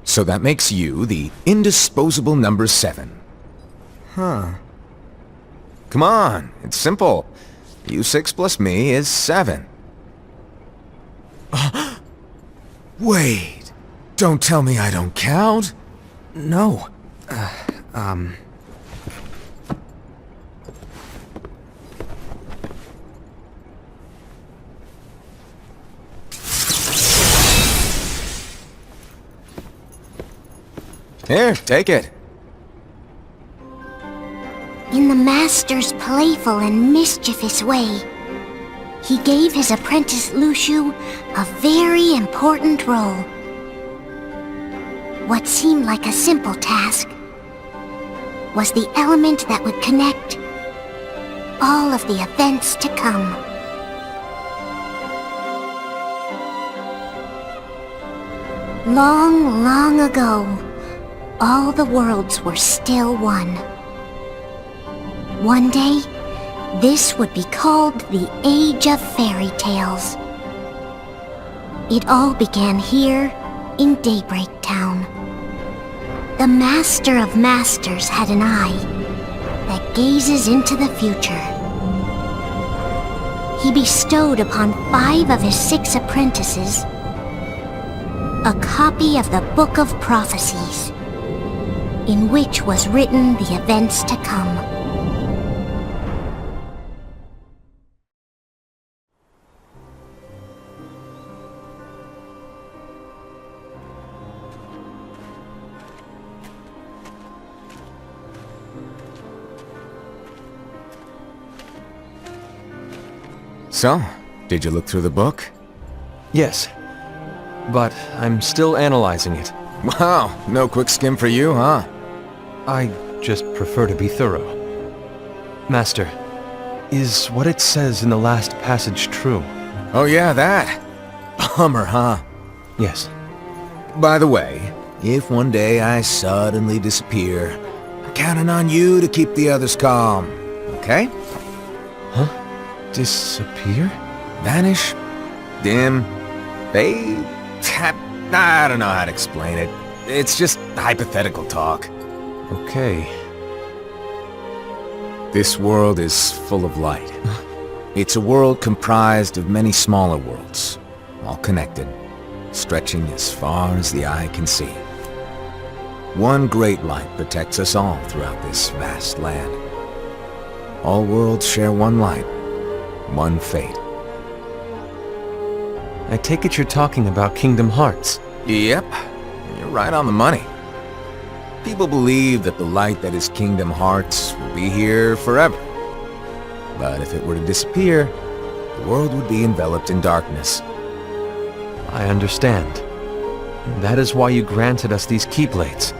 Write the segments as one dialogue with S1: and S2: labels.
S1: So that makes you the indisposable number 7. Huh. Come on, it's simple. U6 plus me is 7. Wait, don't tell me I don't count?
S2: No.
S1: Here, take it.
S3: In the Master's playful and mischievous way, he gave his apprentice Luciu a very important role. What seemed like a simple task was the element that would connect all of the events to come. Long, long ago, all the worlds were still one. One day, this would be called the Age of Fairy Tales. It all began here in Daybreak Town. The Master of Masters had an eye that gazes into the future. He bestowed upon 5 of his 6 apprentices a copy of the Book of Prophecies, in which was written the events to come.
S1: So, did you look through the book?
S2: Yes. But I'm still analyzing it.
S1: Wow, no quick skim for you, huh?
S2: I just prefer to be thorough. Master, is what it says in the last passage true?
S1: Oh yeah, that. Bummer, huh?
S2: Yes.
S1: By the way, if one day I suddenly disappear, I'm counting on you to keep the others calm, okay?
S2: Huh? Disappear?
S1: Vanish? Dim? Fade? I don't know how to explain it. It's just hypothetical talk.
S2: Okay.
S1: This world is full of light. It's a world comprised of many smaller worlds, all connected, stretching as far as the eye can see. One great light protects us all throughout this vast land. All worlds share one light, one fate.
S2: I take it you're talking about Kingdom Hearts.
S1: Yep, you're right on the money. People believe that the light that is Kingdom Hearts will be here forever. But if it were to disappear, the world would be enveloped in darkness.
S2: I understand. That is why you granted us these Keyblades.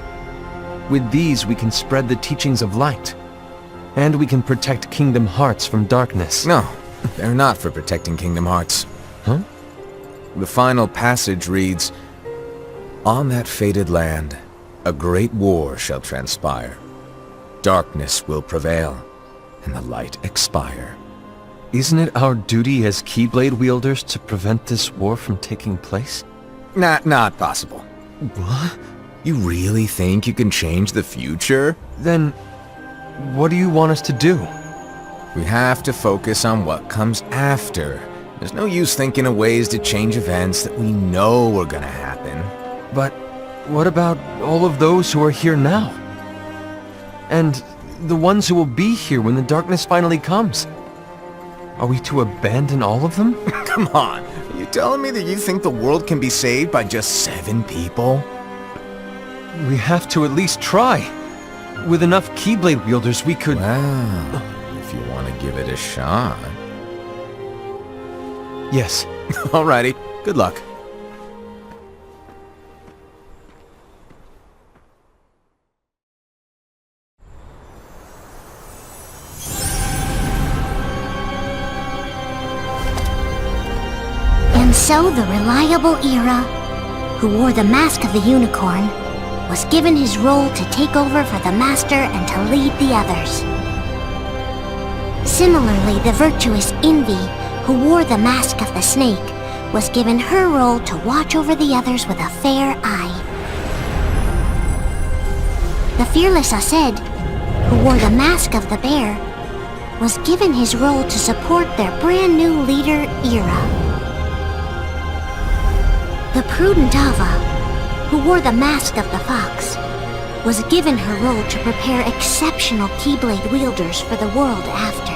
S2: With these we can spread the teachings of light. And we can protect Kingdom Hearts from darkness.
S1: No, they're not for protecting Kingdom Hearts.
S2: Huh?
S1: The final passage reads, "On that fated land, a great war shall transpire. Darkness will prevail, and the light expire."
S2: Isn't it our duty as Keyblade wielders to prevent this war from taking place?
S1: Not possible.
S2: What?
S1: You really think you can change the future?
S2: Then, what do you want us to do?
S1: We have to focus on what comes after. There's no use thinking of ways to change events that we know are gonna happen.
S2: But what about all of those who are here now? And the ones who will be here when the darkness finally comes? Are we to abandon all of them?
S1: Come on, are you telling me that you think the world can be saved by just 7 people?
S2: We have to at least try. With enough Keyblade wielders, we could...
S1: Well, if you want to give it a shot.
S2: Yes.
S1: Alrighty, good luck.
S3: And so the reliable Era, who wore the mask of the unicorn, was given his role to take over for the Master and to lead the others. Similarly, the virtuous Envy, who wore the mask of the snake, was given her role to watch over the others with a fair eye. The fearless Aced, who wore the mask of the bear, was given his role to support their brand new leader, Ira. The prudent Ava, who wore the mask of the fox, was given her role to prepare exceptional Keyblade wielders for the world after.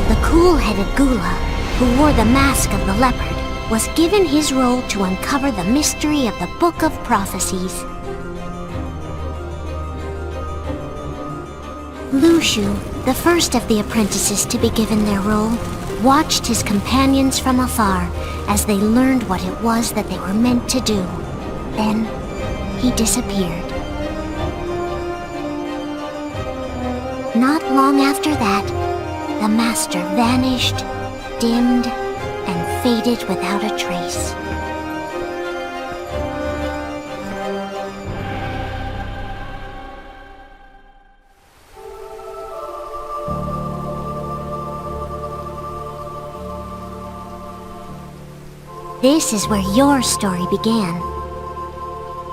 S3: The cool-headed Gula, who wore the mask of the leopard, was given his role to uncover the mystery of the Book of Prophecies. Lushu, the first of the apprentices to be given their role, watched his companions from afar as they learned what it was that they were meant to do. Then, he disappeared. Not long after that, the master vanished, dimmed, and faded without a trace. This is where your story began.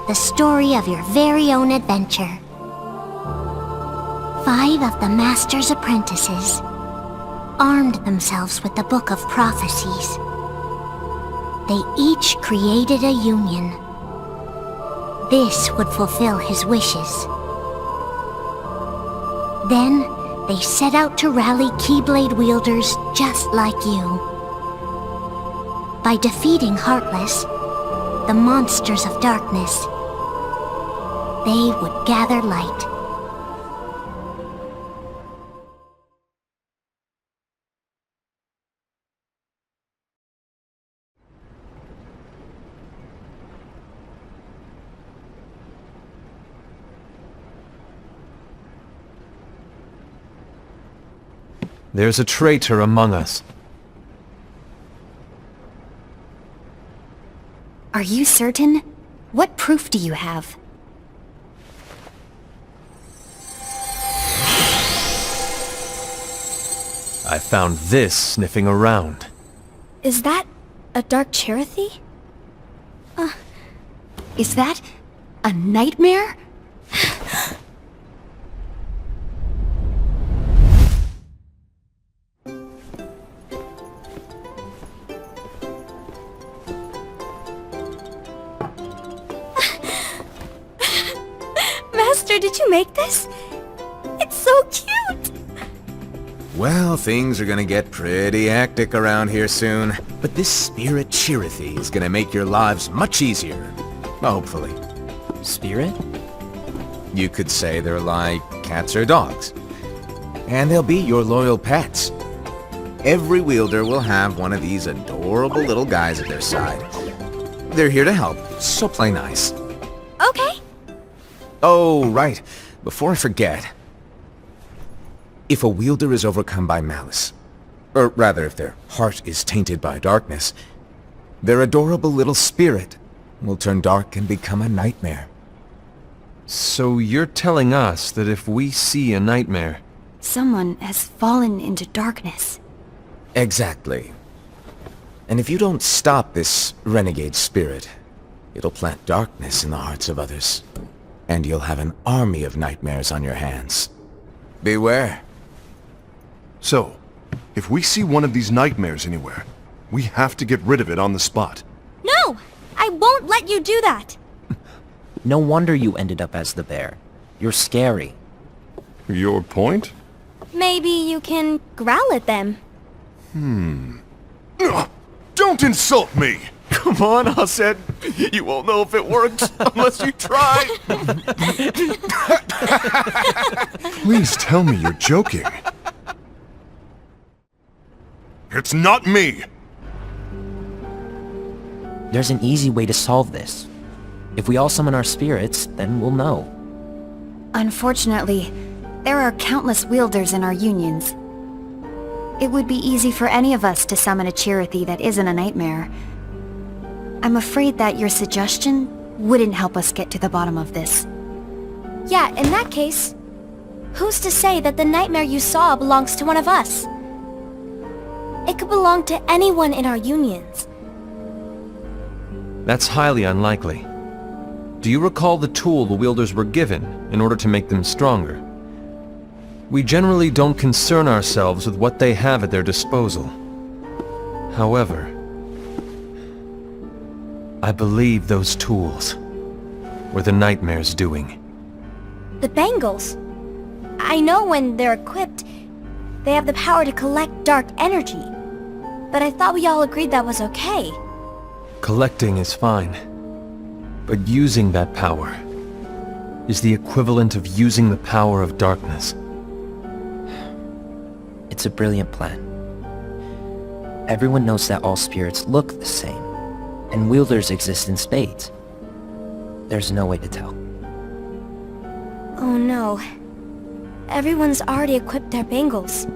S3: The story of your very own adventure. 5 of the Master's apprentices armed themselves with the Book of Prophecies. They each created a union. This would fulfill his wishes. Then, they set out to rally Keyblade wielders just like you. By defeating Heartless, the monsters of darkness, they would gather light.
S2: There's a traitor among us.
S4: Are you certain? What proof do you have?
S2: I found this sniffing around.
S4: Is that a Dark Cherothy? Is that a nightmare? Master, did you make this? It's so cute!
S1: Well, things are gonna get pretty hectic around here soon. But this Spirit Cherothy is gonna make your lives much easier. Hopefully.
S5: Spirit?
S1: You could say they're like cats or dogs. And they'll be your loyal pets. Every wielder will have one of these adorable little guys at their side. They're here to help, so play nice.
S4: Okay.
S1: Oh, right. Before I forget. If a wielder is overcome by malice, or rather if their heart is tainted by darkness, their adorable little spirit will turn dark and become a nightmare.
S2: So you're telling us that if we see a nightmare...
S4: Someone has fallen into darkness.
S1: Exactly. And if you don't stop this renegade spirit, it'll plant darkness in the hearts of others. And you'll have an army of nightmares on your hands. Beware.
S6: So, if we see one of these nightmares anywhere, we have to get rid of it on the spot.
S4: No! I won't let you do that!
S5: No wonder you ended up as the bear. You're scary.
S6: Your point?
S4: Maybe you can growl at them.
S6: Ugh, don't insult me!
S2: Come on, Aced. You won't know if it works unless you try.
S6: Please tell me you're joking. It's not me!
S5: There's an easy way to solve this. If we all summon our spirits, then we'll know.
S4: Unfortunately, there are countless wielders in our unions. It would be easy for any of us to summon a Cherothy that isn't a nightmare. I'm afraid that your suggestion wouldn't help us get to the bottom of this.
S7: Yeah, in that case, who's to say that the nightmare you saw belongs to one of us? It could belong to anyone in our unions.
S2: That's highly unlikely. Do you recall the tool the wielders were given in order to make them stronger? We generally don't concern ourselves with what they have at their disposal. However, I believe those tools were the Nightmare's doing.
S7: The bangles. I know when they're equipped, they have the power to collect dark energy. But I thought we all agreed that was okay.
S2: Collecting is fine, but using that power is the equivalent of using the power of darkness.
S5: It's a brilliant plan. Everyone knows that all spirits look the same, and wielders exist in spades. There's no way to tell.
S7: Oh no. Everyone's already equipped their bangles.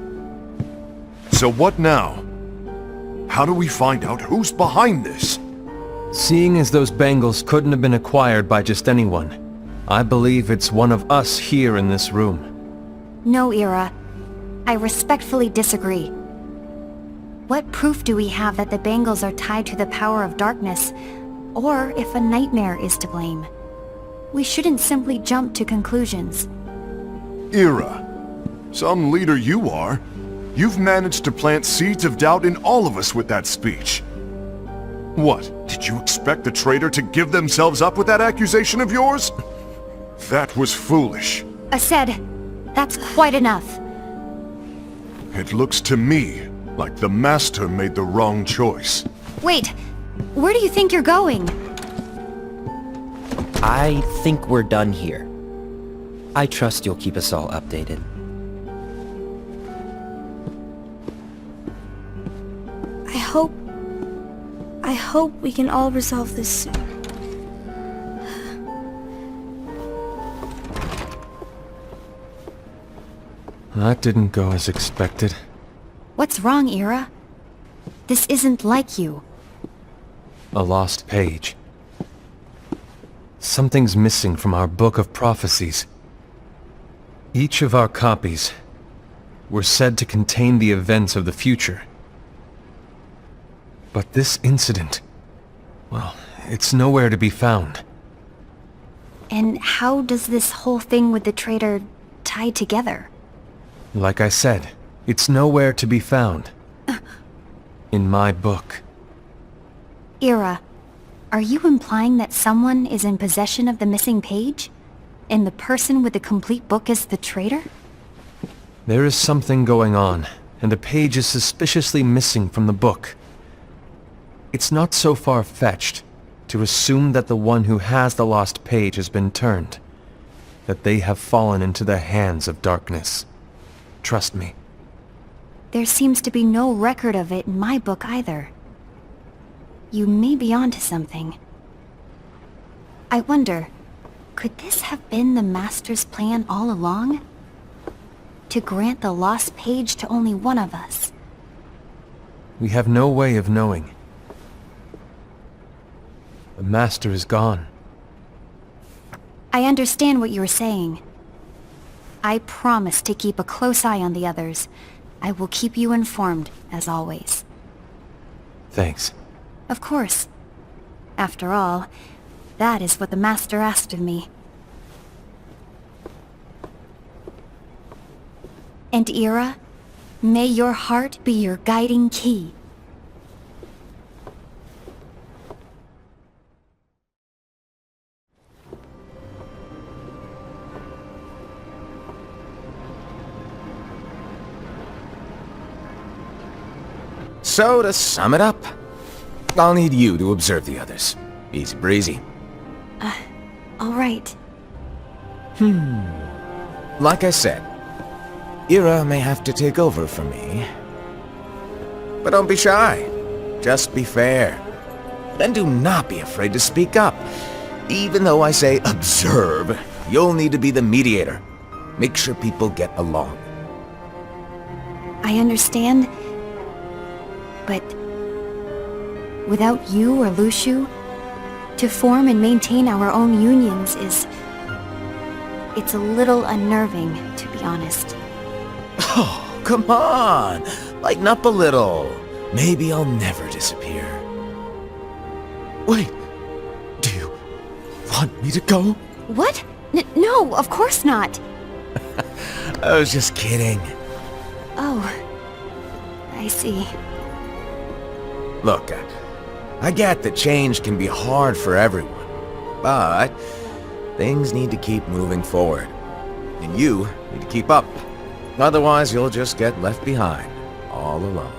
S6: So what now? How do we find out who's behind this?
S2: Seeing as those bangles couldn't have been acquired by just anyone, I believe it's one of us here in this room.
S4: No, Ira. I respectfully disagree. What proof do we have that the bangles are tied to the power of darkness, or if a nightmare is to blame? We shouldn't simply jump to conclusions.
S6: Ira, some leader you are. You've managed to plant seeds of doubt in all of us with that speech. What, did you expect the traitor to give themselves up with that accusation of yours? That was foolish.
S4: Aced, that's quite enough.
S6: It looks to me like the Master made the wrong choice.
S4: Wait, where do you think you're going?
S5: I think we're done here. I trust you'll keep us all updated.
S7: I hope we can all resolve this soon.
S2: That didn't go as expected.
S4: What's wrong, Ira? This isn't like you.
S2: A lost page. Something's missing from our book of prophecies. Each of our copies were said to contain the events of the future. But this incident, well, it's nowhere to be found.
S4: And how does this whole thing with the traitor tie together?
S2: Like I said, it's nowhere to be found. In my book.
S4: Ira, are you implying that someone is in possession of the missing page? And the person with the complete book is the traitor?
S2: There is something going on, and the page is suspiciously missing from the book. It's not so far-fetched to assume that the one who has the lost page has been turned, that they have fallen into the hands of darkness. Trust me.
S4: There seems to be no record of it in my book either. You may be onto something. I wonder, could this have been the Master's plan all along? To grant the lost page to only one of us?
S2: We have no way of knowing. The Master is gone.
S4: I understand what you're saying. I promise to keep a close eye on the others. I will keep you informed, as always.
S2: Thanks.
S4: Of course. After all, that is what the Master asked of me. And Ira, may your heart be your guiding key.
S1: So, to sum it up, I'll need you to observe the others. Easy breezy.
S4: All right.
S1: Like I said, Ira may have to take over for me. But don't be shy. Just be fair. Then do not be afraid to speak up. Even though I say observe, you'll need to be the mediator. Make sure people get along.
S4: I understand. But without you or Luciu, to form and maintain our own unions it's a little unnerving, to be honest.
S1: Oh, come on! Lighten up a little. Maybe I'll never disappear. Wait, do you
S2: want me to go?
S4: What? No, of course not.
S1: I was just kidding.
S4: Oh, I see.
S1: Look, I get that change can be hard for everyone, but things need to keep moving forward. And you need to keep up. Otherwise, you'll just get left behind, all alone.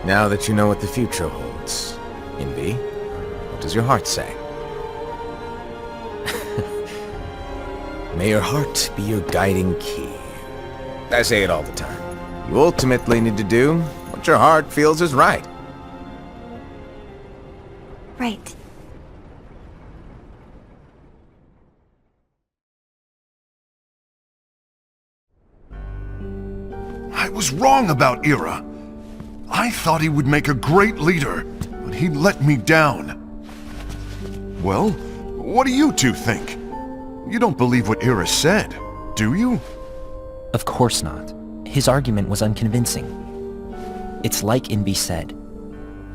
S1: Now that you know what the future holds, Envy, what does your heart say? May your heart be your guiding key. I say it all the time. You ultimately need to do what your heart feels is right.
S4: Right.
S6: I was wrong about Ira. I thought he would make a great leader, but he let me down. Well, what do you two think? You don't believe what Ira said, do you?
S5: Of course not. His argument was unconvincing. It's like Invi said.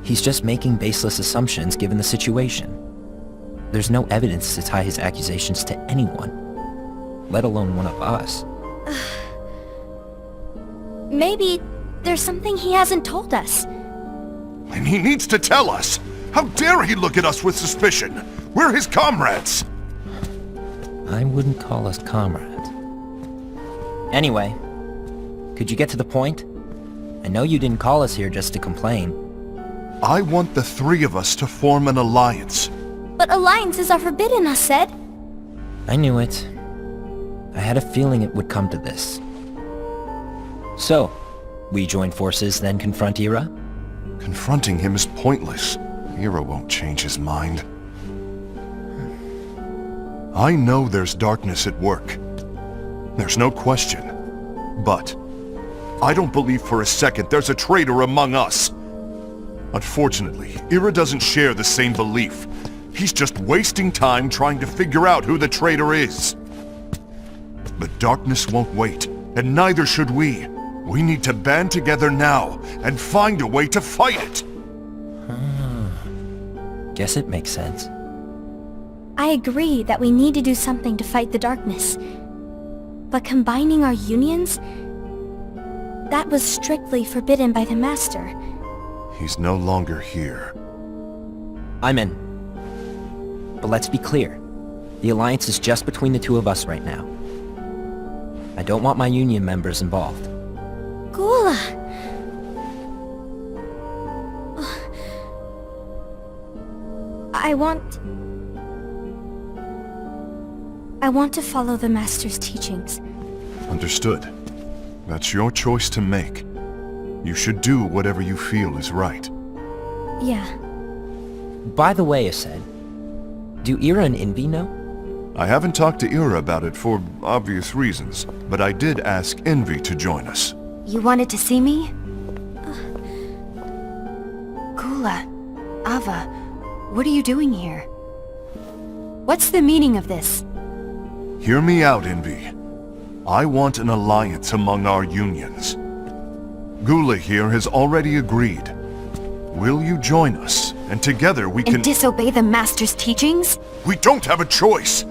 S5: He's just making baseless assumptions given the situation. There's no evidence to tie his accusations to anyone, let alone one of us.
S7: Maybe there's something he hasn't told us.
S6: And he needs to tell us! How dare he look at us with suspicion? We're his comrades!
S5: I wouldn't call us comrades. Anyway, could you get to the point? I know you didn't call us here just to complain.
S6: I want the three of us to form an alliance.
S7: But alliances are forbidden, us said.
S5: I knew it. I had a feeling it would come to this. So, we join forces, then confront Ira?
S6: Confronting him is pointless. Ira won't change his mind. I know there's darkness at work. There's no question. But I don't believe for a second there's a traitor among us. Unfortunately, Ira doesn't share the same belief. He's just wasting time trying to figure out who the traitor is. But darkness won't wait, and neither should we. We need to band together now and find a way to fight it.
S5: Guess it makes sense.
S7: I agree that we need to do something to fight the darkness. But combining our unions? That was strictly forbidden by the Master.
S6: He's no longer here.
S5: I'm in. But let's be clear. The alliance is just between the two of us right now. I don't want my union members involved.
S7: Gula! I want to follow the Master's teachings.
S6: Understood. That's your choice to make. You should do whatever you feel is right.
S7: Yeah.
S5: By the way, Ased, do Ira and Invi know?
S6: I haven't talked to Ira about it for obvious reasons, but I did ask Envy to join us.
S4: You wanted to see me? Gula, Ava, what are you doing here? What's the meaning of this?
S6: Hear me out, Envy. I want an alliance among our unions. Gula here has already agreed. Will you join us? And together we can—
S4: And disobey the Master's teachings?
S6: We don't have a choice!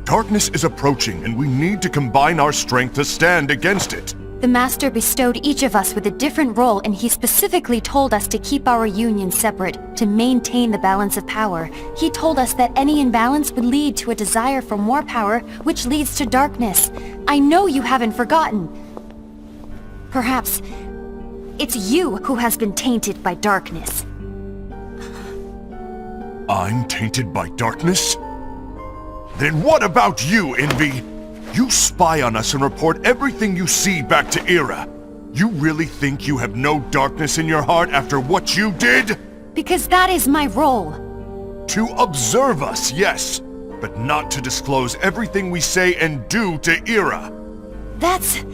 S6: Darkness is approaching, and we need to combine our strength to stand against it.
S4: The Master bestowed each of us with a different role, and he specifically told us to keep our union separate, to maintain the balance of power. He told us that any imbalance would lead to a desire for more power, which leads to darkness. I know you haven't forgotten. Perhaps it's you who has been tainted by darkness.
S6: I'm tainted by darkness? Then what about you, Envy? You spy on us and report everything you see back to Ira. You really think you have no darkness in your heart after what you did?
S4: Because that is my role.
S6: To observe us, yes, but not to disclose everything we say and do to Ira.
S4: That's...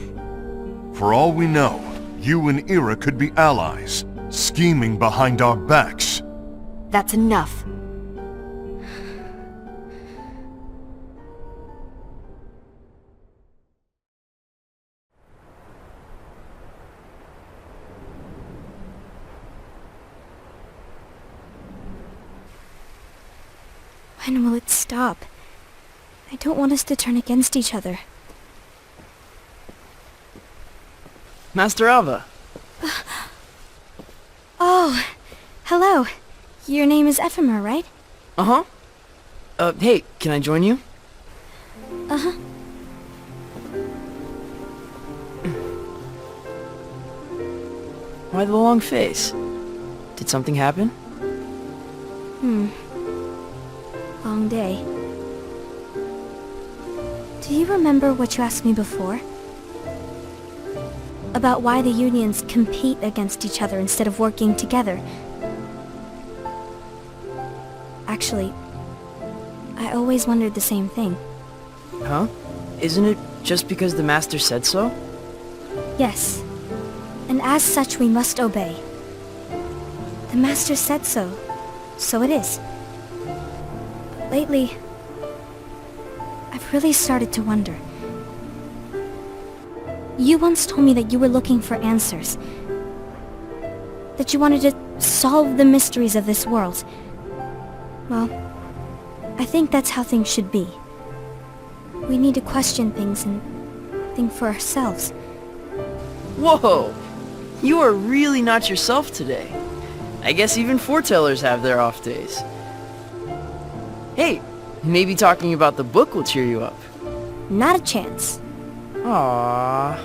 S6: For all we know, you and Ira could be allies, scheming behind our backs.
S4: that's enough.
S7: When will it stop? I don't want us to turn against each other.
S8: Master Alva.
S7: Oh, hello. Your name is Ephemer, right?
S8: Uh-huh. Hey, can I join you?
S7: Uh-huh.
S8: Why the long face? Did something happen?
S7: Long day. Do you remember what you asked me before? About why the unions compete against each other instead of working together. Actually, I always wondered the same thing.
S8: Huh? Isn't it just because the Master said so?
S7: Yes. And as such we must obey. The Master said so. So it is. But lately, I've really started to wonder. You once told me that you were looking for answers. That you wanted to solve the mysteries of this world. Well, I think that's how things should be. We need to question things and think for ourselves.
S8: Whoa! You are really not yourself today. I guess even foretellers have their off days. Hey, maybe talking about the book will cheer you up.
S7: Not a chance.
S8: Aww.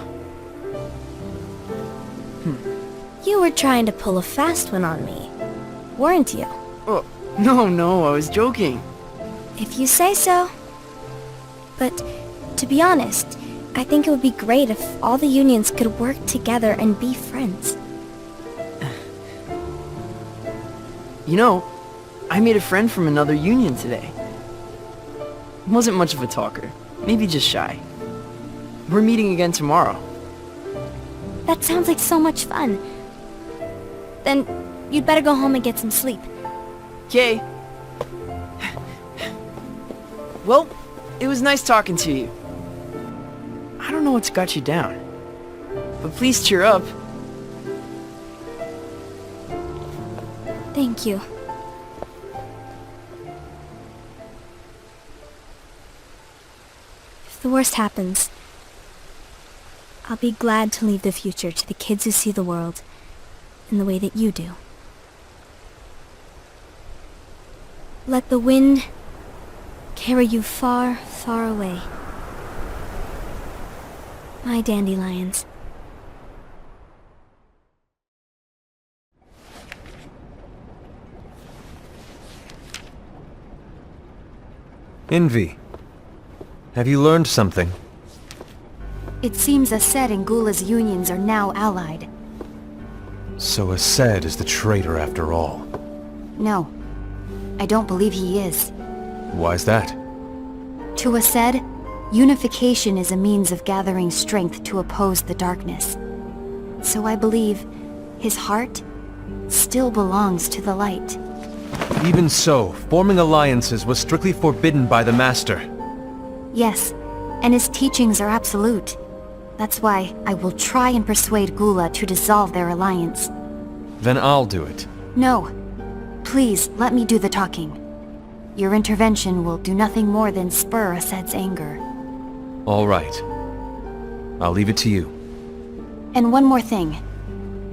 S7: You were trying to pull a fast one on me, weren't you?
S8: Oh, no, I was joking.
S7: If you say so. But, to be honest, I think it would be great if all the unions could work together and be friends.
S8: You know, I made a friend from another union today. Wasn't much of a talker, maybe just shy. We're meeting again tomorrow.
S7: That sounds like so much fun. Then, you'd better go home and get some sleep.
S8: Okay. Well, it was nice talking to you. I don't know what's got you down, but please cheer up.
S7: Thank you. If the worst happens, I'll be glad to leave the future to the kids who see the world in the way that you do. Let the wind carry you far, far away. My dandelions.
S2: Envy. Have you learned something?
S4: It seems Ased and Gula's unions are now allied.
S2: So Ased is the traitor after all.
S4: No, I don't believe he is.
S2: Why's that?
S4: To Ased, unification is a means of gathering strength to oppose the darkness. So I believe his heart still belongs to the light.
S2: Even so, forming alliances was strictly forbidden by the Master.
S4: Yes, and his teachings are absolute. That's why I will try and persuade Gula to dissolve their alliance.
S2: Then I'll do it.
S4: No. Please, let me do the talking. Your intervention will do nothing more than spur Ased's anger.
S2: All right. I'll leave it to you.
S4: And one more thing.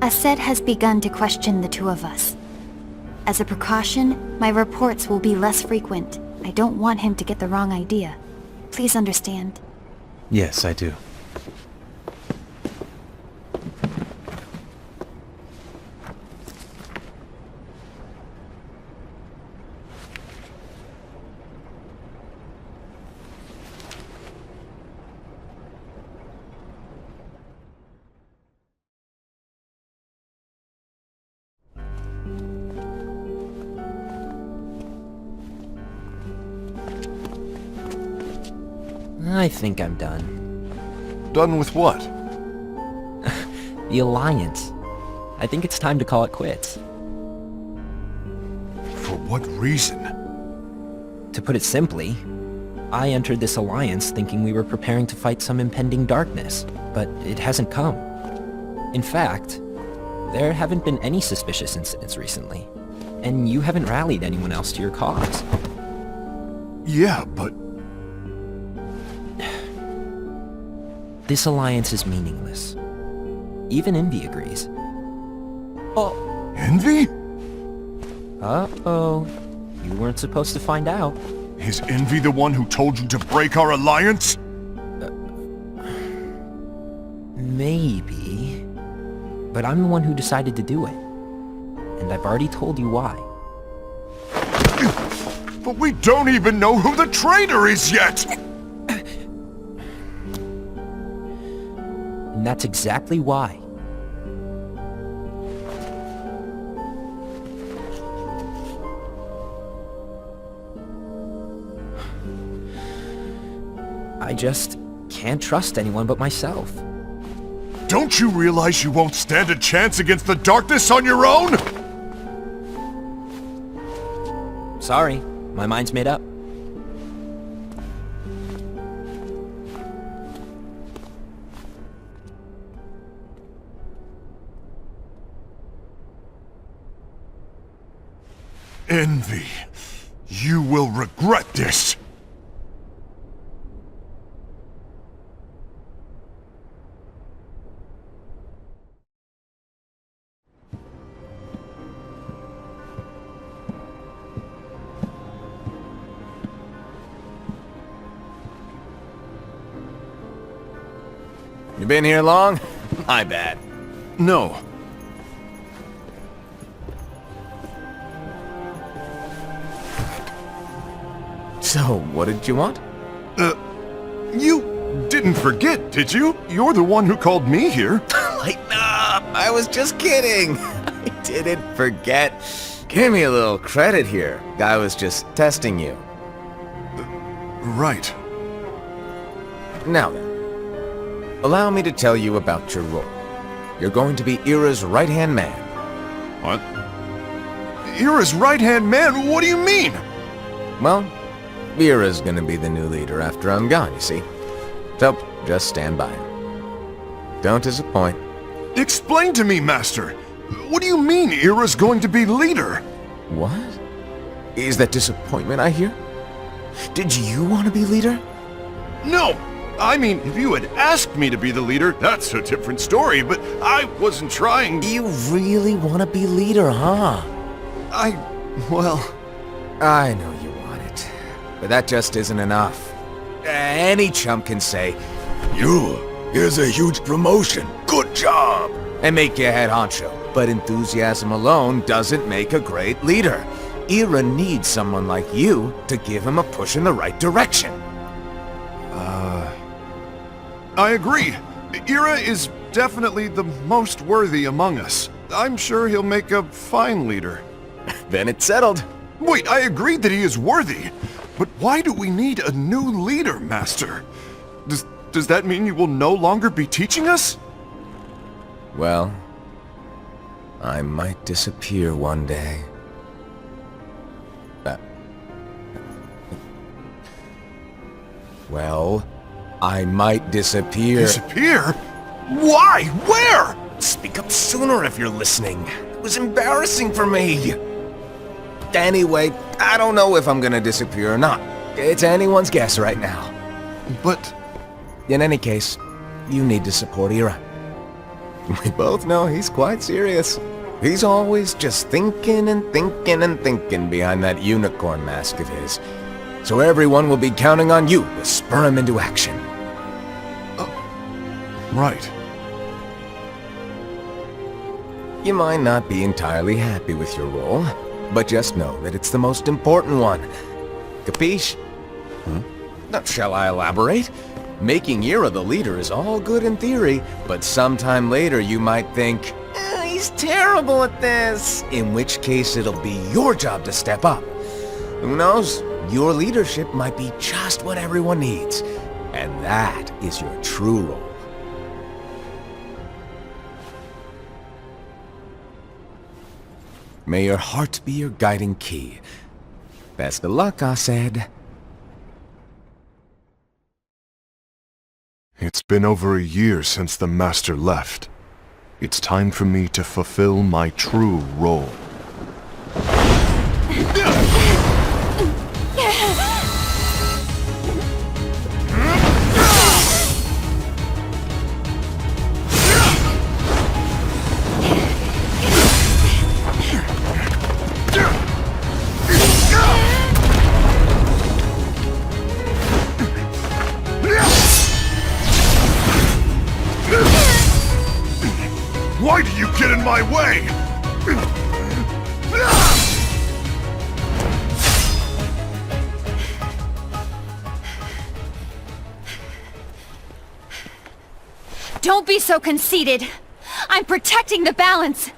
S4: Ased has begun to question the two of us. As a precaution, my reports will be less frequent. I don't want him to get the wrong idea. Please understand.
S2: Yes, I do.
S5: I think I'm done.
S6: Done with what?
S5: The Alliance. I think it's time to call it quits.
S6: For what reason?
S5: To put it simply, I entered this alliance thinking we were preparing to fight some impending darkness, but it hasn't come. In fact, there haven't been any suspicious incidents recently, and you haven't rallied anyone else to your cause.
S6: Yeah, but...
S5: This alliance is meaningless. Even Envy agrees.
S6: Envy?
S5: Uh-oh. You weren't supposed to find out.
S6: Is Envy the one who told you to break our alliance?
S5: Maybe. But I'm the one who decided to do it. And I've already told you why.
S6: But we don't even know who the traitor is yet!
S5: And that's exactly why. I just can't trust anyone but myself.
S6: Don't you realize you won't stand a chance against the darkness on your own?
S5: Sorry, my mind's made up.
S6: Envy, you will regret this!
S1: You been here long? My bad.
S6: No.
S1: So, what did you want?
S6: You didn't forget, did you? You're the one who called me here.
S1: Lighten up! I was just kidding! I didn't forget. Give me a little credit here. I was just testing you.
S6: Right.
S1: Now then, allow me to tell you about your role. You're going to be Ira's right-hand man.
S6: What? Ira's right-hand man? What do you mean?
S1: Well, Ira's gonna be the new leader after I'm gone, you see. So, just stand by. Don't disappoint.
S6: Explain to me, Master. What do you mean Ira's going to be leader?
S1: What? Is that disappointment I hear? Did you want to be leader?
S6: No! I mean, if you had asked me to be the leader, that's a different story, but I wasn't trying...
S1: You really want to be leader, huh?
S6: well...
S1: I know you want it, but that just isn't enough. Any chump can say, here's a huge promotion, good job, and make you head honcho. But enthusiasm alone doesn't make a great leader. Ira needs someone like you to give him a push in the right direction.
S6: I agree. Ira is definitely the most worthy among us. I'm sure he'll make a fine leader.
S1: Then it's settled.
S6: Wait, I agreed that he is worthy. But why do we need a new leader, Master? Does that mean you will no longer be teaching us?
S1: Well, I might disappear one day. Well, I might disappear.
S6: Disappear? Why? Where?
S1: Speak up sooner if you're listening. It was embarrassing for me. Anyway, I don't know if I'm gonna disappear or not. It's anyone's guess right now.
S6: But...
S1: In any case, you need to support Ira. We both know he's quite serious. He's always just thinking and thinking and thinking behind that unicorn mask of his. So everyone will be counting on you to spur him into action.
S6: Right.
S1: You might not be entirely happy with your role, but just know that it's the most important one. Capiche? Now, shall I elaborate? Making Ira the leader is all good in theory, but sometime later you might think, he's terrible at this. In which case it'll be your job to step up. Who knows? Your leadership might be just what everyone needs. And that is your true role. May your heart be your guiding key. Best of luck, I said.
S6: It's been over a year since the Master left. It's time for me to fulfill my true role. my way!
S4: Don't be so conceited. I'm protecting the balance,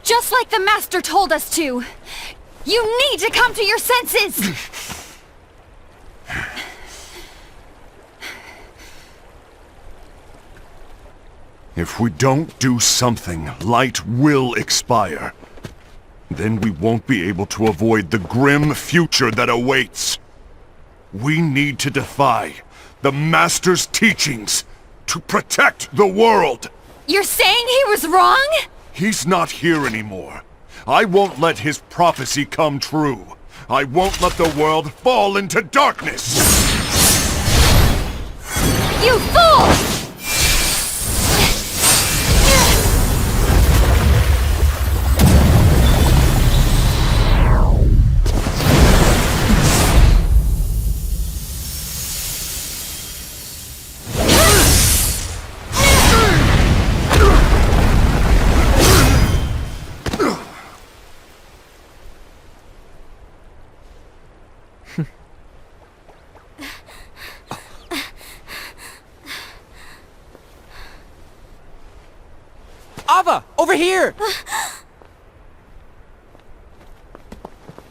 S4: just like the Master told us to. You need to come to your senses!
S6: If we don't do something, light will expire. Then we won't be able to avoid the grim future that awaits. We need to defy the Master's teachings to protect the world.
S4: You're saying he was wrong?
S6: He's not here anymore. I won't let his prophecy come true. I won't let the world fall into darkness.
S4: You fool!
S5: Ava! Over here!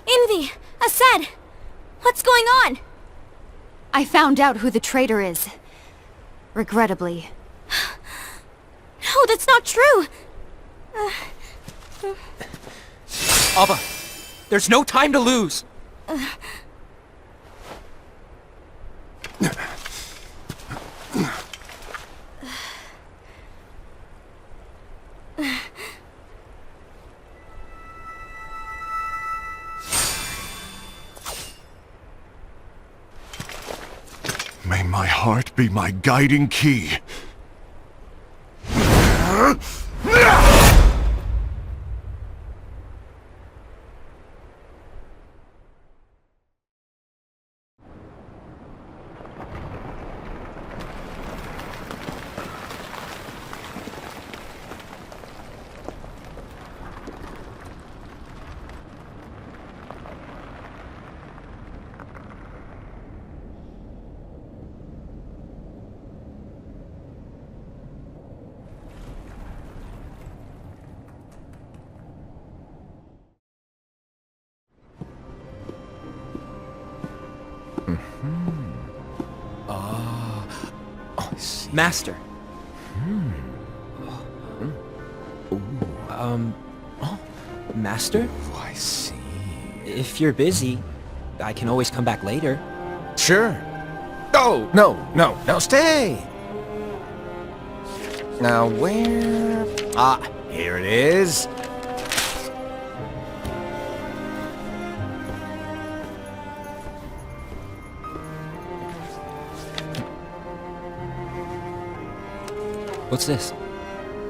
S7: Envy! Asad! What's going on?
S4: I found out who the traitor is. Regrettably.
S7: No, that's not true!
S5: Ava! There's no time to lose!
S6: May my heart be my guiding key.
S5: Master. Master?
S1: Oh, I see.
S5: If you're busy, I can always come back later.
S1: Sure. Oh, no, stay! Now where... Ah, here it is.
S5: What's this?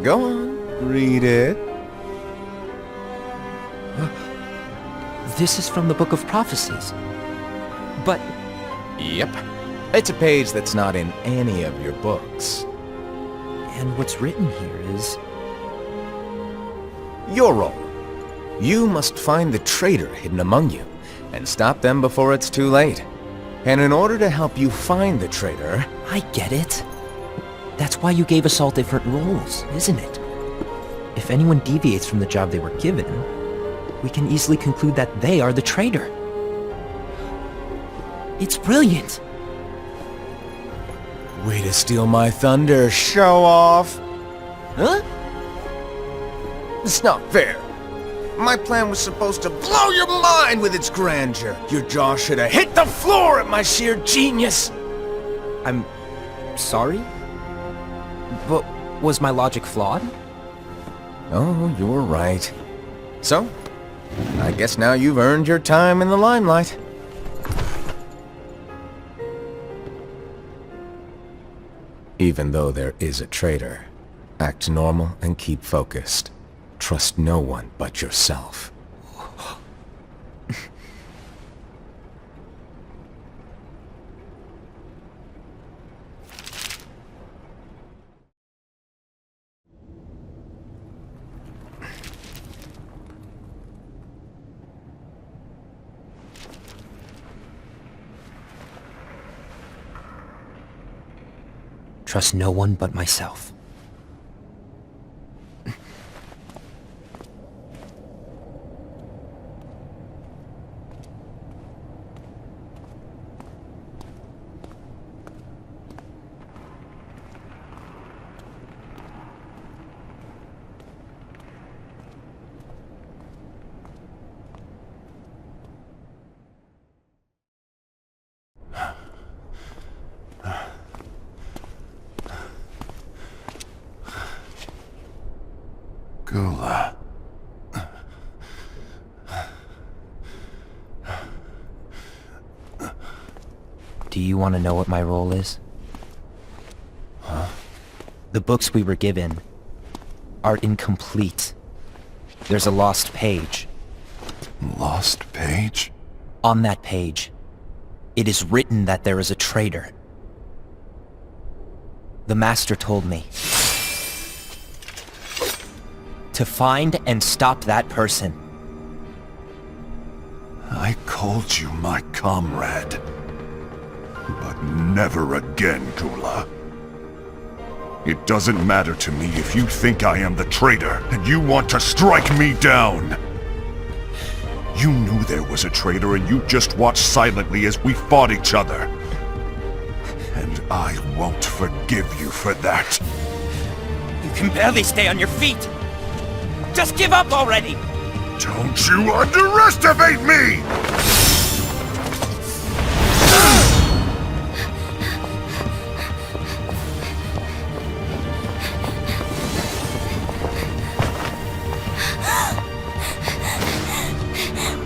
S1: Go on, read it.
S5: This is from the Book of Prophecies. But
S1: Yep. It's a page that's not in any of your books.
S5: and what's written here is...
S1: Your role. You must find the traitor hidden among you, and stop them before it's too late. And in order to help you find the traitor...
S5: I get it. That's why you gave us all different roles, isn't it? If anyone deviates from the job they were given, we can easily conclude that they are the traitor. It's brilliant!
S1: Way to steal my thunder, show off!
S5: Huh?
S1: It's not fair. My plan was supposed to blow your mind with its grandeur. Your jaw should have hit the floor at my sheer genius!
S5: I'm... sorry? But was my logic flawed?
S1: Oh, you were right. So, I guess now you've earned your time in the limelight. Even though there is a traitor, act normal and keep focused. Trust no one but yourself.
S5: Trust no one but myself.
S6: Gula.
S5: Do you want to know what my role is?
S6: Huh?
S5: The books we were given are incomplete. There's a lost page.
S6: Lost page?
S5: On that page, it is written that there is a traitor. The Master told me to find and stop that person.
S6: I called you my comrade. But never again, Gula. It doesn't matter to me if you think I am the traitor and you want to strike me down. You knew there was a traitor and you just watched silently as we fought each other. And I won't forgive you for that.
S5: You can barely stay on your feet. Just give up already!
S6: Don't you underestimate me!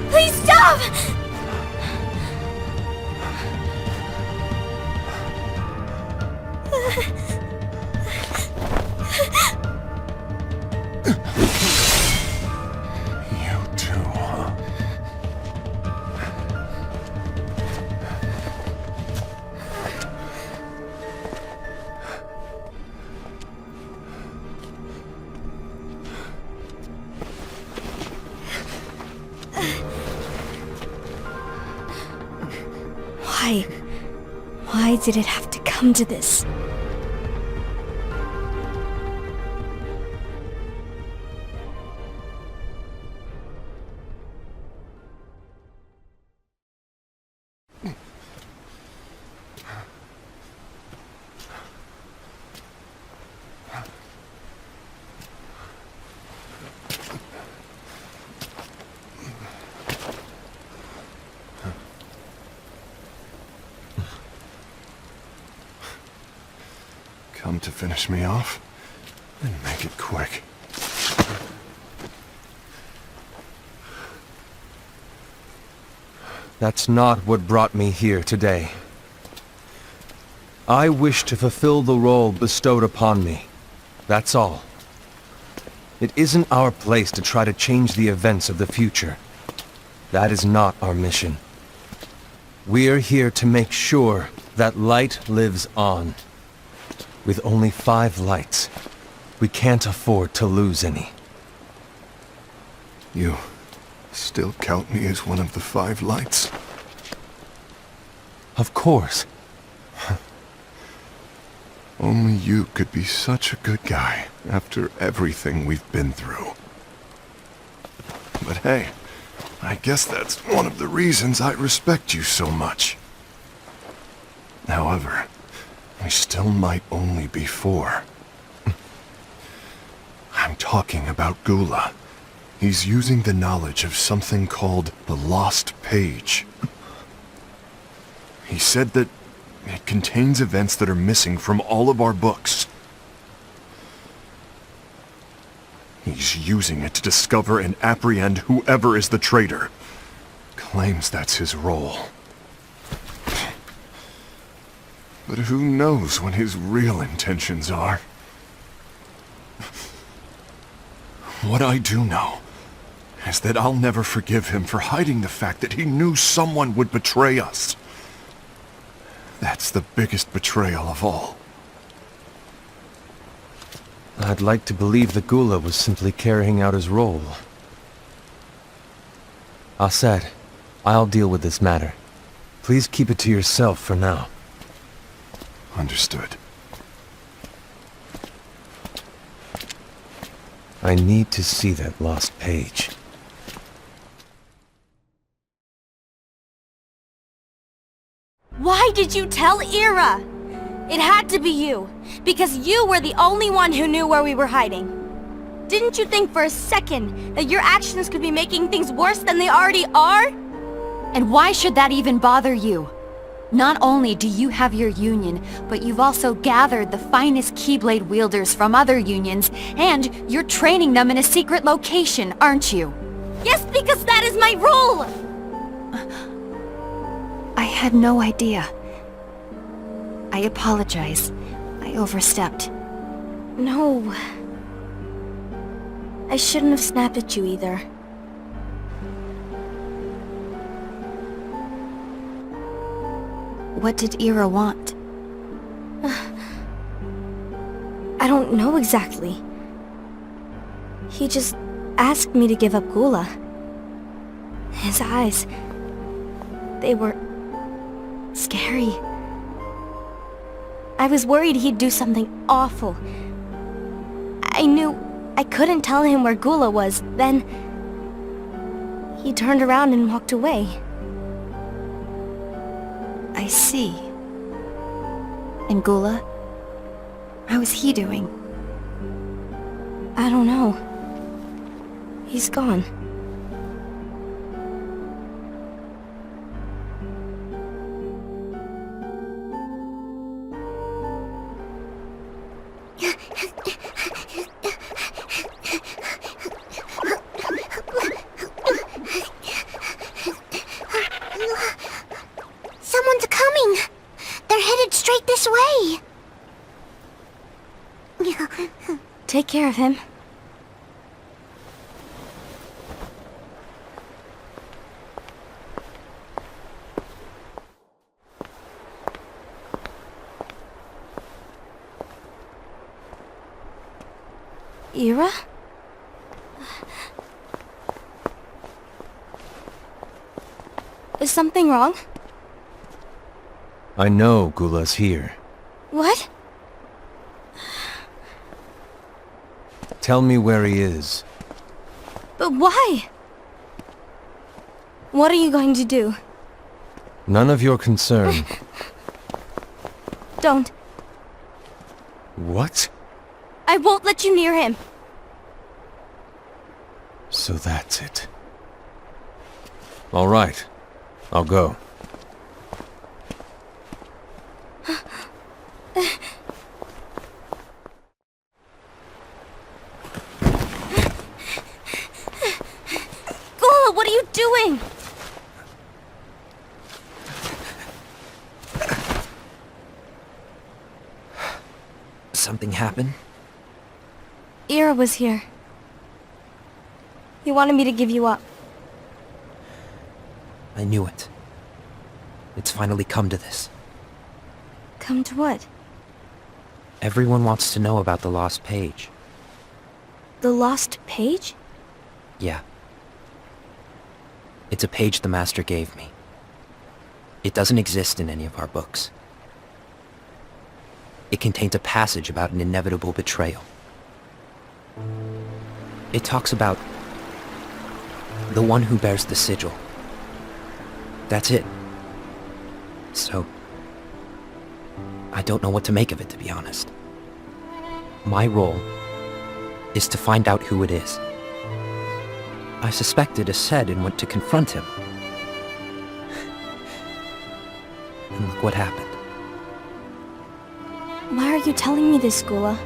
S7: Please stop!
S6: You too, huh?
S7: Why did it have to come to this?
S6: Come to finish me off? Then make it quick.
S2: That's not what brought me here today. I wish to fulfill the role bestowed upon me. That's all. It isn't our place to try to change the events of the future. That is not our mission. We're here to make sure that light lives on. With only 5 lights, we can't afford to lose any.
S6: You still count me as one of the 5 lights?
S2: Of course.
S6: Only you could be such a good guy after everything we've been through. But hey, I guess that's one of the reasons I respect you so much. However, we still might only be 4. I'm talking about Gula. He's using the knowledge of something called the Lost Page. He said that it contains events that are missing from all of our books. He's using it to discover and apprehend whoever is the traitor. Claims that's his role. But who knows what his real intentions are? What I do know is that I'll never forgive him for hiding the fact that he knew someone would betray us. That's the biggest betrayal of all.
S2: I'd like to believe that Gula was simply carrying out his role. Aset, I'll deal with this matter. Please keep it to yourself for now.
S6: Understood.
S2: I need to see that lost page.
S7: Why did you tell Ira? It had to be you, because you were the only one who knew where we were hiding. Didn't you think for a second that your actions could be making things worse than they already are?
S4: And why should that even bother you? Not only do you have your union, but you've also gathered the finest Keyblade wielders from other unions, and you're training them in a secret location, aren't you?
S7: Yes, because that is my role!
S4: I had no idea. I apologize. I overstepped.
S7: No. I shouldn't have snapped at you either.
S4: What did Ira want?
S7: I don't know exactly. He just asked me to give up Gula. His eyes... they were... scary. I was worried he'd do something awful. I knew I couldn't tell him where Gula was, then... he turned around and walked away.
S4: I see. And Gula? How is he doing?
S7: I don't know. He's gone.
S3: Someone's coming! They're headed straight this way!
S7: Take care of him. Ira? Is something wrong?
S2: I know Gula's here.
S7: What?
S2: Tell me where he is.
S7: But why? What are you going to do?
S2: None of your concern.
S7: Don't.
S2: What?
S7: I won't let you near him.
S2: So that's it. All right. I'll go.
S7: Gula, what are you doing?
S5: Something happened?
S7: Ira was here. He wanted me to give you up.
S5: I knew it. It's finally come to this.
S7: Come to what?
S5: Everyone wants to know about the lost page.
S7: The lost page?
S5: Yeah. It's a page the Master gave me. It doesn't exist in any of our books. It contains a passage about an inevitable betrayal. It talks about the one who bears the sigil. That's it. So, I don't know what to make of it, to be honest. My role is to find out who it is. I suspected a Sed and went to confront him. And look what happened.
S7: Why are you telling me this, Gula?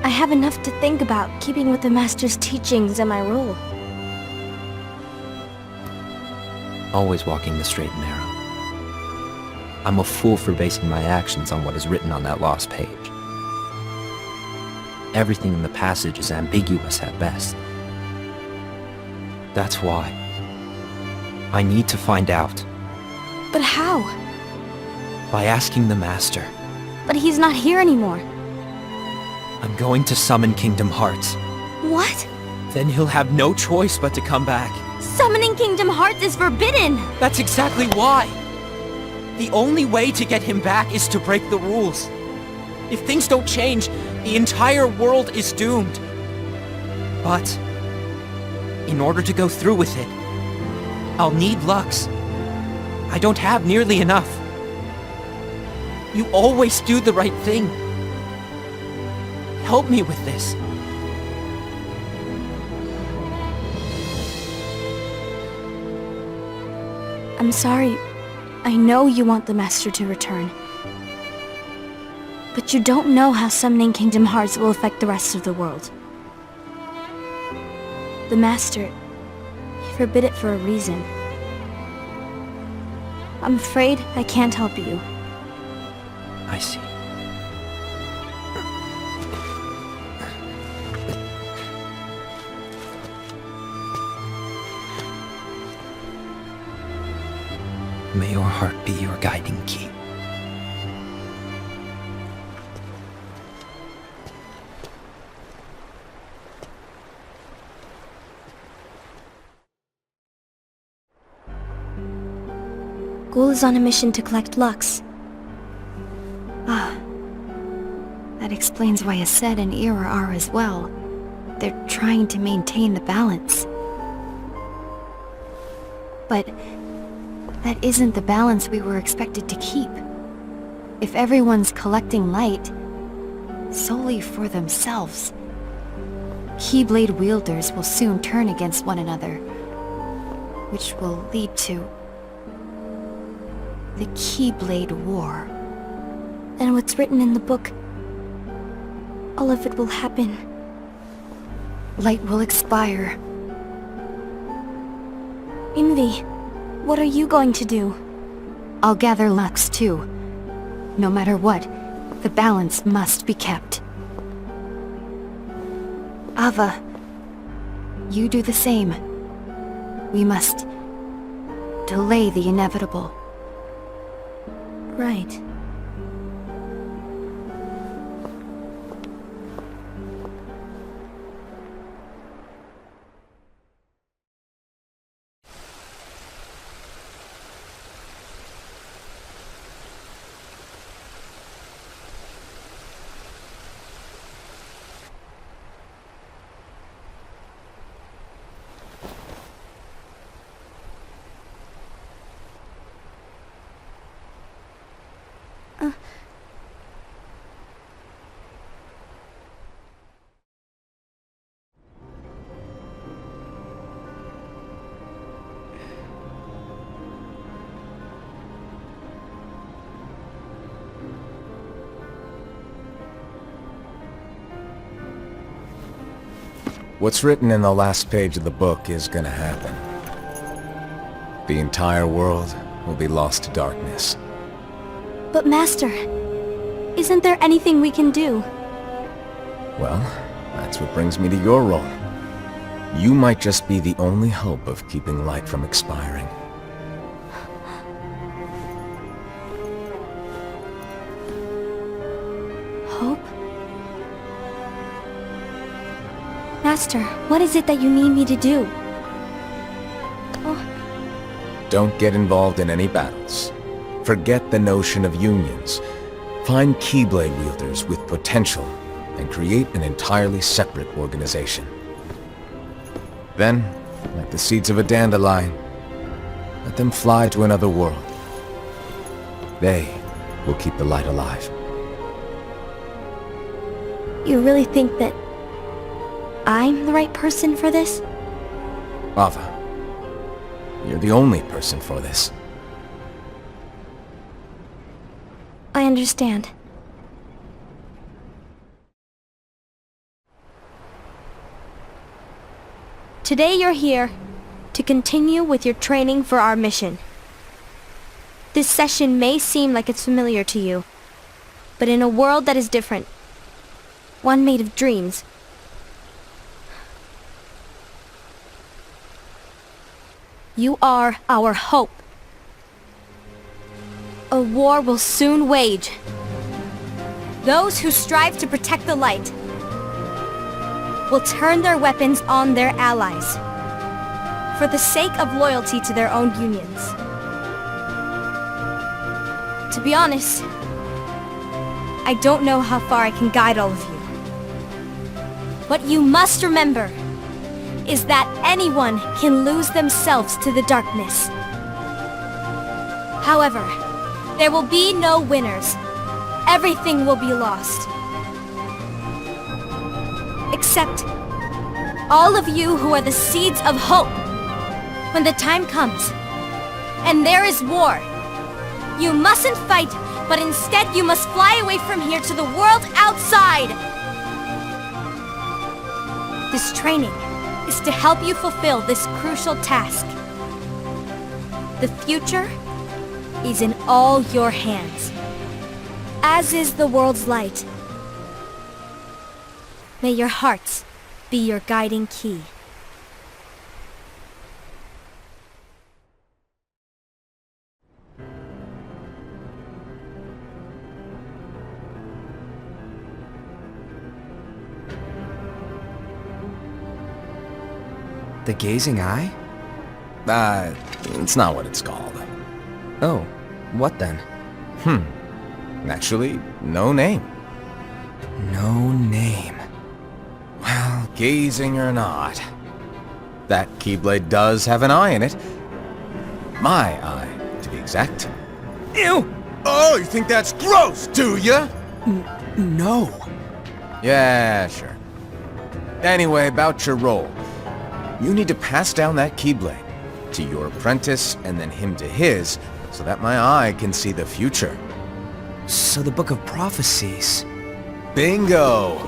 S7: I have enough to think about, keeping with the Master's teachings and my role.
S5: Always walking the straight and narrow. I'm a fool for basing my actions on what is written on that lost page. Everything in the passage is ambiguous at best. That's why I need to find out.
S7: But how?
S5: By asking the Master.
S7: But he's not here anymore.
S5: I'm going to summon Kingdom Hearts.
S7: What?
S5: Then he'll have no choice but to come back.
S7: Summoning Kingdom Hearts is forbidden!
S5: That's exactly why! The only way to get him back is to break the rules. If things don't change, the entire world is doomed. But in order to go through with it, I'll need Lux. I don't have nearly enough. You always do the right thing. Help me with this.
S7: I'm sorry. I know you want the Master to return. But you don't know how summoning Kingdom Hearts will affect the rest of the world. The Master, he forbid it for a reason. I'm afraid I can't help you.
S5: I see. May your heart be your guiding key.
S7: Ghoul is on a mission to collect Lux.
S4: That explains why Aced and Ira are as well. They're trying to maintain the balance. But that isn't the balance we were expected to keep. If everyone's collecting light solely for themselves, Keyblade wielders will soon turn against one another, which will lead to the Keyblade War.
S7: And what's written in the book, all of it will happen.
S4: Light will expire.
S7: Envy, what are you going to do?
S4: I'll gather Lux too. No matter what, the balance must be kept. Ava, you do the same. We must delay the inevitable.
S7: Right.
S1: What's written in the last page of the book is gonna happen. The entire world will be lost to darkness.
S7: But Master, isn't there anything we can do?
S1: Well, that's what brings me to your role. You might just be the only hope of keeping light from expiring.
S7: Hope? Master, what is it that you need me to do?
S1: Don't get involved in any battles. Forget the notion of unions. Find Keyblade wielders with potential and create an entirely separate organization. Then, like the seeds of a dandelion, let them fly to another world. They will keep the light alive.
S7: You really think that I'm the right person for this?
S1: Ava, you're the only person for this.
S7: I understand. Today you're here to continue with your training for our mission. This session may seem like it's familiar to you, but in a world that is different, one made of dreams, you are our hope. A war will soon wage. Those who strive to protect the light will turn their weapons on their allies for the sake of loyalty to their own unions. To be honest, I don't know how far I can guide all of you. But you must remember, is that anyone can lose themselves to the darkness. However, there will be no winners. Everything will be lost. Except all of you who are the seeds of hope. When the time comes, and there is war, you mustn't fight, but instead you must fly away from here to the world outside. This training is to help you fulfill this crucial task. The future is in all your hands, as is the world's light. May your hearts be your guiding key.
S2: The gazing eye?
S1: It's not what it's called.
S2: Oh, what then?
S1: Actually, no name.
S2: No name.
S1: Well, gazing or not, that Keyblade does have an eye in it. My eye, to be exact. Ew! Oh, you think that's gross, do ya?
S2: No.
S1: Yeah, sure. Anyway, about your role. You need to pass down that Keyblade to your apprentice and then him to his, so that my eye can see the future.
S2: So the Book of Prophecies.
S1: Bingo!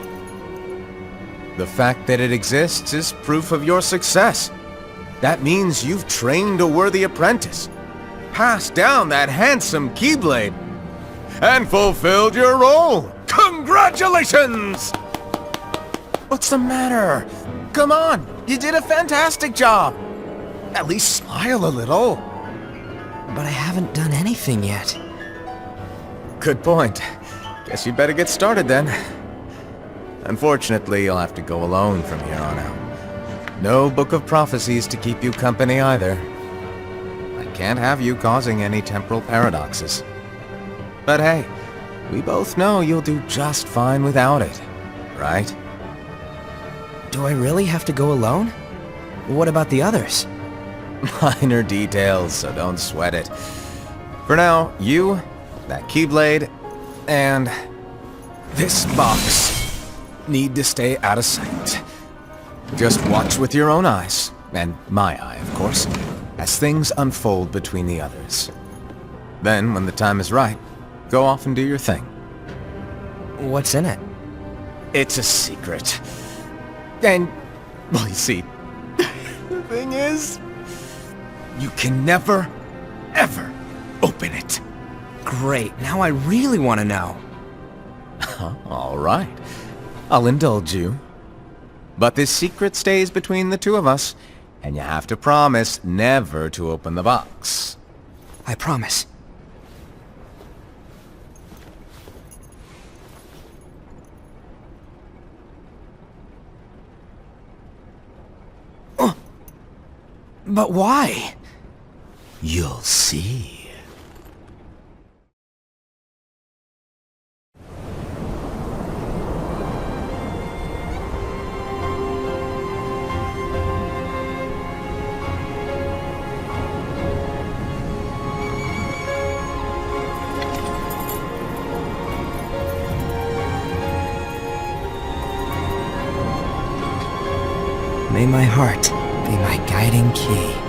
S1: The fact that it exists is proof of your success. That means you've trained a worthy apprentice, passed down that handsome Keyblade, and fulfilled your role. Congratulations! What's the matter? Come on, you did a fantastic job. At least smile a little.
S2: But I haven't done anything yet.
S1: Good point. Guess you'd better get started then. Unfortunately, you'll have to go alone from here on out. No Book of Prophecies to keep you company either. I can't have you causing any temporal paradoxes. But hey, we both know you'll do just fine without it, right?
S2: Do I really have to go alone? What about the others?
S1: Minor details, so don't sweat it. For now, you, that Keyblade, and this box need to stay out of sight. Just watch with your own eyes, and my eye, of course, as things unfold between the others. Then, when the time is right, go off and do your thing.
S2: What's in it?
S1: It's a secret. And, well, you see, the thing is, you can never, ever open it.
S2: Great, now I really want to know.
S1: All right. I'll indulge you. But this secret stays between the two of us, and you have to promise never to open the box.
S2: I promise. But why?
S1: You'll see.
S2: May my heart be my guiding key.